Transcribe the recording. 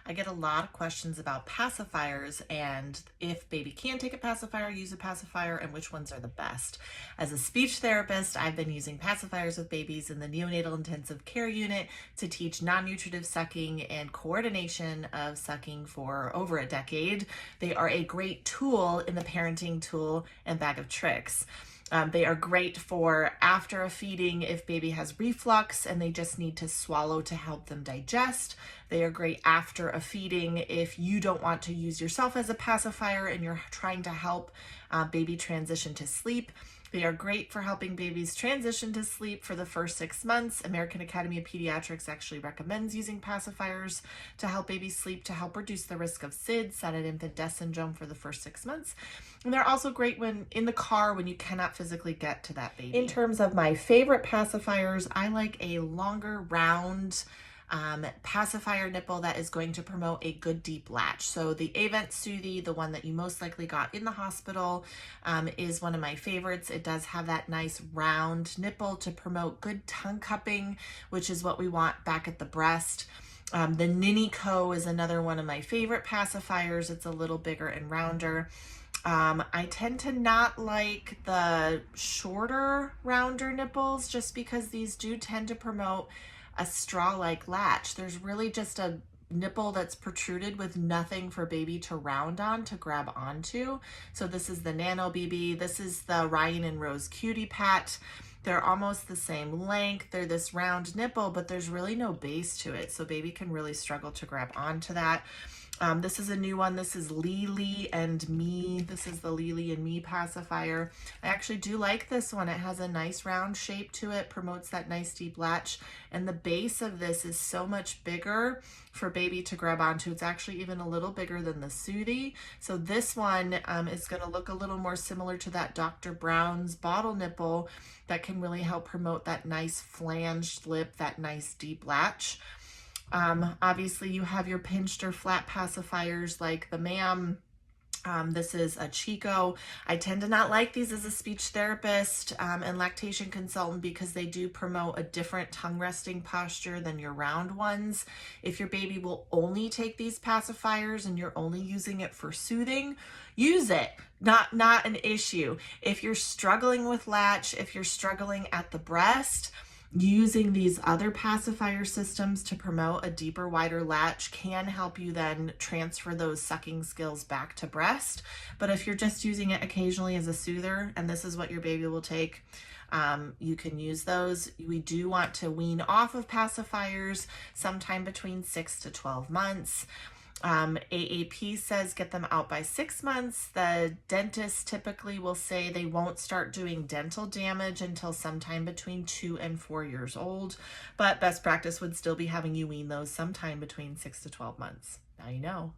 I get a lot of questions about pacifiers and if baby can take a pacifier, use a pacifier, and which ones are the best. As a speech therapist, I've been using pacifiers with babies in the neonatal intensive care unit to teach non-nutritive sucking and coordination of sucking for over a decade. They are a great tool in the parenting tool and bag of tricks. They are great for after a feeding if baby has reflux and they just need to swallow to help them digest. They are great after a feeding if you don't want to use yourself as a pacifier and you're trying to help baby transition to sleep. They are great for helping babies transition to sleep for the first 6 months. American Academy of Pediatrics actually recommends using pacifiers to help babies sleep to help reduce the risk of SIDS, sudden infant death syndrome, for the first 6 months. And they're also great when in the car when you cannot physically get to that baby. In terms of my favorite pacifiers, I like a longer round pacifier nipple that is going to promote a good deep latch. So the Avent Soothie, the one that you most likely got in the hospital, is one of my favorites. It does have that nice round nipple to promote good tongue cupping, which is what we want back at the breast. The Ninico is another one of my favorite pacifiers. It's a little bigger and rounder. I tend to not like the shorter, rounder nipples just because these do tend to promote a straw-like latch. There's really just a nipple that's protruded with nothing for baby to round on, to grab onto. So this is the Nano BB. This is the Ryan and Rose Cutie Pat. They're almost the same length. They're this round nipple, but there's really no base to it. So baby can really struggle to grab onto that. This is a new one. This is Lily and Me. This is the Lily and Me pacifier. I actually do like this one. It has a nice round shape to it, promotes that nice deep latch. And the base of this is so much bigger for baby to grab onto. It's actually even a little bigger than the Soothie. So this one is going to look a little more similar to that Dr. Brown's bottle nipple that can really help promote that nice flanged lip, that nice deep latch. Obviously you have your pinched or flat pacifiers like the MAM. This is a Chico. I tend to not like these as a speech therapist and lactation consultant because they do promote a different tongue resting posture than your round ones. If your baby will only take these pacifiers and you're only using it for soothing, use it. Not an issue. If you're struggling with latch, if you're struggling at the breast, using these other pacifier systems to promote a deeper, wider latch can help you then transfer those sucking skills back to breast. But if you're just using it occasionally as a soother, and this is what your baby will take, you can use those. We do want to wean off of pacifiers sometime between 6 to 12 months. AAP says get them out by 6 months. The dentist typically will say they won't start doing dental damage until sometime between 2 and 4 years old, but best practice would still be having you wean those sometime between 6 to 12 months. Now you know.